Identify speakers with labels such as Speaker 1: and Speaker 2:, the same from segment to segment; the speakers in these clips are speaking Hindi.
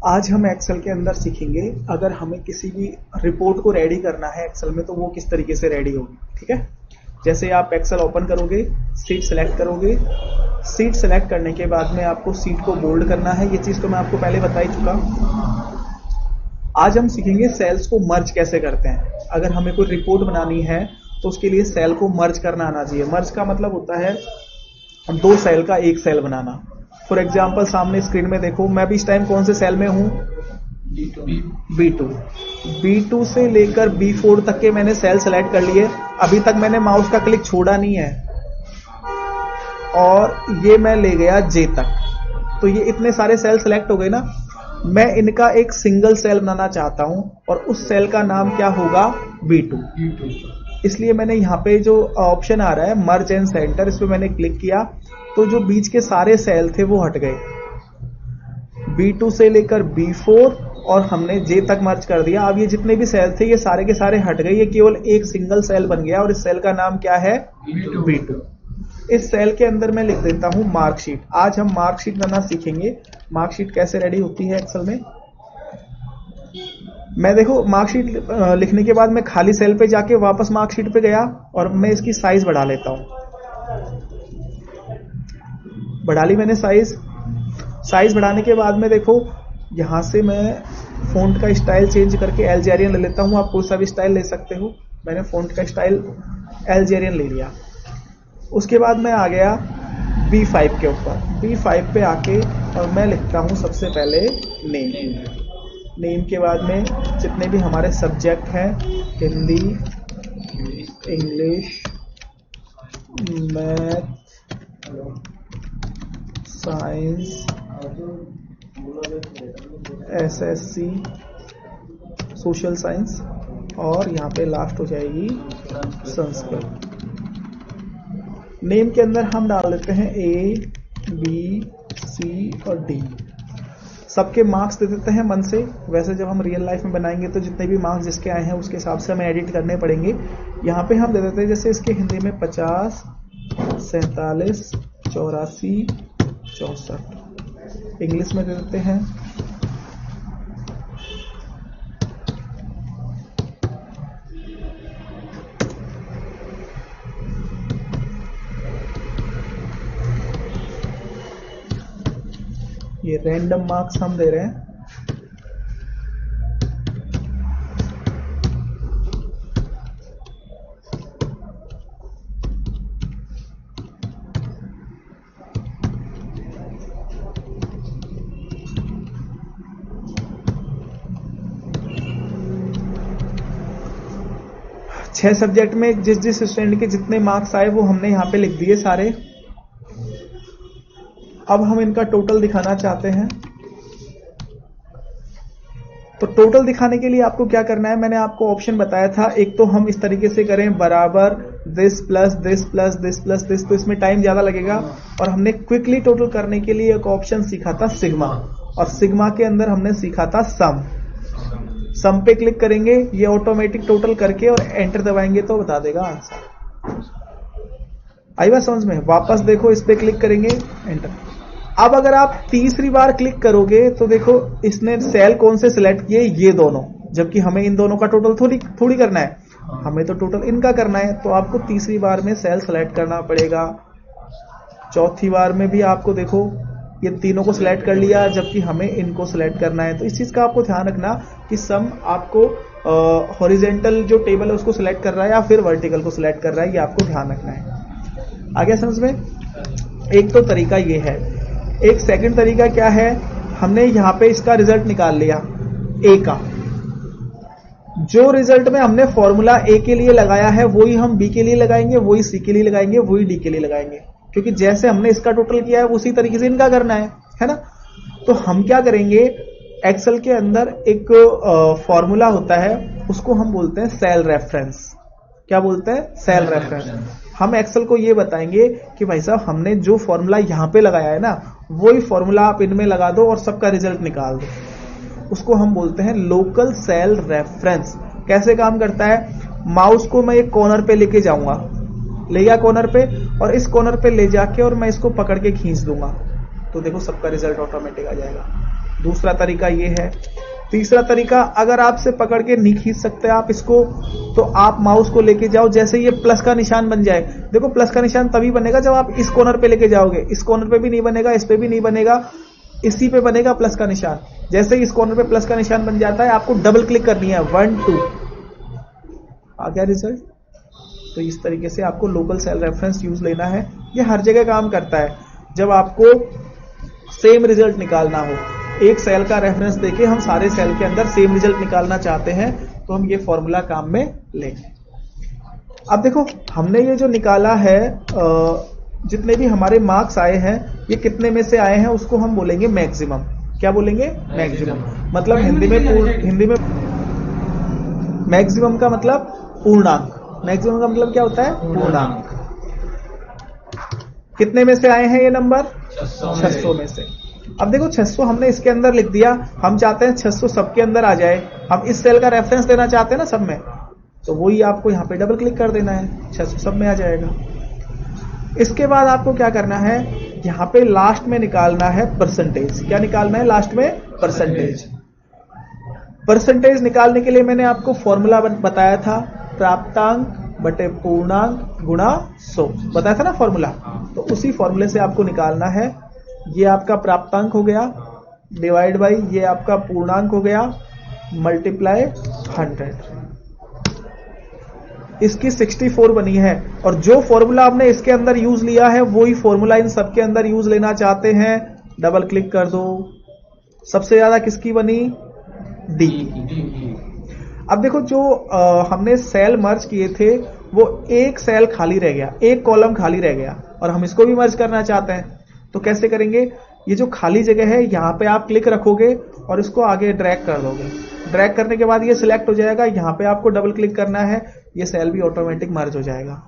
Speaker 1: आज हम एक्सेल के अंदर सीखेंगे अगर हमें किसी भी रिपोर्ट को रेडी करना है एक्सेल में तो वो किस तरीके से रेडी होगी। ठीक है, जैसे आप एक्सेल ओपन करोगे, सीट सेलेक्ट करोगे, सीट सेलेक्ट करने के बाद में आपको सीट को बोल्ड करना है। ये चीज तो मैं आपको पहले बता ही चुका। आज हम सीखेंगे सेल्स को मर्ज कैसे करते हैं। अगर हमें कोई रिपोर्ट बनानी है तो उसके लिए सेल को मर्ज करना आना चाहिए। मर्ज का मतलब होता है दो सेल का एक सेल बनाना। फॉर एग्जाम्पल सामने स्क्रीन में देखो, मैं भी इस टाइम कौन से सेल में हूं, B2। B2 से लेकर B4 तक के मैंने सेल सेलेक्ट कर लिए। अभी तक मैंने माउस का क्लिक छोड़ा नहीं है और ये मैं ले गया J तक। तो ये इतने सारे सेल सेलेक्ट हो गए ना। मैं इनका एक सिंगल सेल बनाना चाहता हूं और उस सेल का नाम क्या होगा, B2। इसलिए मैंने यहाँ पे जो ऑप्शन आ रहा है मर्ज एंड सेंटर, इस पे मैंने क्लिक किया तो जो बीच के सारे सेल थे वो हट गए। B2 से लेकर B4 और हमने J तक मर्ज कर दिया। अब ये जितने भी सेल थे ये सारे के सारे हट गए। ये केवल एक सिंगल सेल बन गया और इस सेल का नाम क्या है, B2। इस सेल के अंदर मैं लिख देता हूं मार्कशीट। आज हम मार्कशीट बनाना सीखेंगे। मार्कशीट कैसे रेडी होती है एक्सेल में। मैं देखो मार्कशीट लिखने के बाद मैं खाली सेल पे जाके वापस मार्कशीट पे गया और मैं इसकी साइज बढ़ा लेता हूं। बढ़ा ली मैंने साइज बढ़ाने के बाद में देखो यहां से मैं फॉन्ट का स्टाइल चेंज करके एल्जेरियन ले लेता हूं। आप कोई सा भी स्टाइल ले सकते हो। मैंने फॉन्ट का स्टाइल एल्जेरियन ले लिया। उसके बाद मैं आ गया B5 के ऊपर। B5 पे आके और मैं लिखता हूं सबसे पहले नेम के बाद में जितने भी हमारे सब्जेक्ट हैं, Hindi, English, math, science, SSC, social science और यहाँ पे लास्ट हो जाएगी संस्कृत। नेम के अंदर हम डाल देते हैं A, B, C और D। सबके मार्क्स दे देते हैं मन से। वैसे जब हम रियल लाइफ में बनाएंगे तो जितने भी मार्क्स जिसके आए हैं उसके हिसाब से हमें एडिट करने पड़ेंगे। यहाँ पे हम दे देते हैं जैसे इसके हिंदी में 50, 47, 84, 64। इंग्लिश में दे देते हैं ये रैंडम मार्क्स हम दे रहे हैं। छह सब्जेक्ट में जिस स्टूडेंट के जितने मार्क्स आए वो हमने यहाँ पे लिख दिए सारे। अब हम इनका टोटल दिखाना चाहते हैं। तो टोटल दिखाने के लिए आपको क्या करना है, मैंने आपको ऑप्शन बताया था। एक तो हम इस तरीके से करें बराबर this plus this plus this plus this, तो इसमें टाइम ज्यादा लगेगा। और हमने क्विकली टोटल करने के लिए एक ऑप्शन सीखा था सिग्मा, और सिग्मा के अंदर हमने सीखा था सम पे क्लिक करेंगे, ये ऑटोमेटिक टोटल करके और एंटर दबाएंगे तो बता देगा आंसर। आई बात समझ में। वापस देखो इस पे क्लिक करेंगे, एंटर। अब अगर आप तीसरी बार क्लिक करोगे तो देखो इसने सेल कौन से सिलेक्ट किए, ये दोनों, जबकि हमें इन दोनों का टोटल थोड़ी करना है, हमें तो टोटल इनका करना है। तो आपको तीसरी बार में सेल सेलेक्ट करना पड़ेगा। चौथी बार में भी आपको देखो ये तीनों को सिलेक्ट कर लिया, जबकि हमें इनको सिलेक्ट करना है। तो इस चीज का आपको ध्यान रखना कि सम आपको हॉरिजेंटल जो टेबल है उसको सिलेक्ट कर रहा है या फिर वर्टिकल को सिलेक्ट कर रहा है, ये आपको ध्यान रखना है। आ गया समझ में। एक तो तरीका ये है। एक सेकंड तरीका क्या है, हमने यहाँ पे इसका रिजल्ट निकाल लिया A का। जो रिजल्ट में हमने फॉर्मूला A के लिए लगाया है वही हम B के लिए लगाएंगे, वही C के लिए लगाएंगे, वही D के लिए लगाएंगे, क्योंकि जैसे हमने इसका टोटल किया है उसी तरीके से इनका करना है ना। तो हम क्या करेंगे, एक्सेल के अंदर एक फॉर्मूला होता है, उसको हम बोलते हैं सेल रेफरेंस। क्या बोलते हैं, सेल रेफरेंस। हम एक्सेल को ये बताएंगे कि भाई साहब हमने जो फॉर्मूला यहाँ पे लगाया है ना वही फॉर्मूला आप इनमें लगा दो और सबका रिजल्ट निकाल दो। उसको हम बोलते हैं लोकल सेल रेफरेंस। कैसे काम करता है, माउस को मैं एक कॉर्नर पे लेके जाऊंगा, ले गया कॉर्नर पे, और इस कॉर्नर पे ले जाके और मैं इसको पकड़ के खींच दूंगा तो देखो सबका रिजल्ट ऑटोमेटिक आ जाएगा। दूसरा तरीका ये है। तीसरा तरीका, अगर आपसे पकड़ के नहीं खींच सकते आप इसको, तो आप माउस को लेके जाओ, जैसे ये प्लस का निशान बन जाए, देखो प्लस का निशान तभी बनेगा जब आप इस कॉर्नर पे लेके जाओगे, इस कॉर्नर पे भी नहीं बनेगा, इस पे भी नहीं बनेगा, इसी पे बनेगा प्लस का निशान। जैसे ही इस कॉर्नर पे प्लस का निशान बन जाता है, आपको डबल क्लिक करनी है, 1 2, आ गया रिजल्ट। तो इस तरीके से आपको लोकल सेल रेफरेंस यूज लेना है, ये हर जगह काम करता है। जब आपको सेम रिजल्ट निकालना हो, एक सेल का रेफरेंस देके हम सारे सेल के अंदर सेम रिजल्ट निकालना चाहते हैं, तो हम ये फॉर्मूला काम में लेंगे। अब देखो हमने ये जो निकाला है, जितने भी हमारे मार्क्स आए हैं, ये कितने में से आए हैं उसको हम बोलेंगे मैक्सिमम। क्या बोलेंगे? मैक्सिमम। मतलब हिंदी में मैक्सिमम का मतलब पूर्णांक। मैक्सिमम का मतलब क्या होता है? पूर्णांक। कितने में से आए हैं ये नंबर? 600 में से। अब देखो 600 हमने इसके अंदर लिख दिया, हम चाहते हैं 600 सबके अंदर आ जाए, हम इस सेल का रेफरेंस देना चाहते हैं ना सब में, तो वही आपको यहाँ पे डबल क्लिक कर देना है, 600 सब में आ जाएगा। इसके बाद आपको क्या करना है, यहाँ पे लास्ट में निकालना है परसेंटेज। क्या निकालना है लास्ट में? परसेंटेज। परसेंटेज निकालने के लिए मैंने आपको फॉर्मूला बताया था, प्राप्तांक बटे पूर्णांक गुणा 100, बताया था ना फॉर्मूला। तो उसी फॉर्मूले से आपको निकालना है। ये आपका प्राप्तांक हो गया, डिवाइड बाई ये आपका पूर्णांक हो गया, मल्टीप्लाई 100। इसकी 64 बनी है, और जो फॉर्मूला आपने इसके अंदर यूज लिया है वही फॉर्मूला इन सबके अंदर यूज लेना चाहते हैं। डबल क्लिक कर दो। सबसे ज्यादा किसकी बनी? डी की। अब देखो जो हमने सेल मर्ज किए थे, वो एक सेल खाली रह गया, एक कॉलम खाली रह गया, और हम इसको भी मर्ज करना चाहते हैं। तो कैसे करेंगे? ये जो खाली जगह है यहाँ पे आप क्लिक रखोगे और इसको आगे ड्रैग कर दोगे। ड्रैग करने के बाद ये सिलेक्ट हो जाएगा, यहाँ पे आपको डबल क्लिक करना है, ये सेल भी ऑटोमेटिक मर्ज हो जाएगा।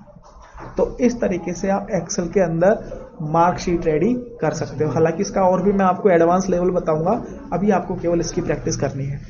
Speaker 1: तो इस तरीके से आप एक्सेल के अंदर मार्कशीट रेडी कर सकते हो। हालांकि इसका और भी मैं आपको एडवांस लेवल बताऊंगा, अभी आपको केवल इसकी प्रैक्टिस करनी है।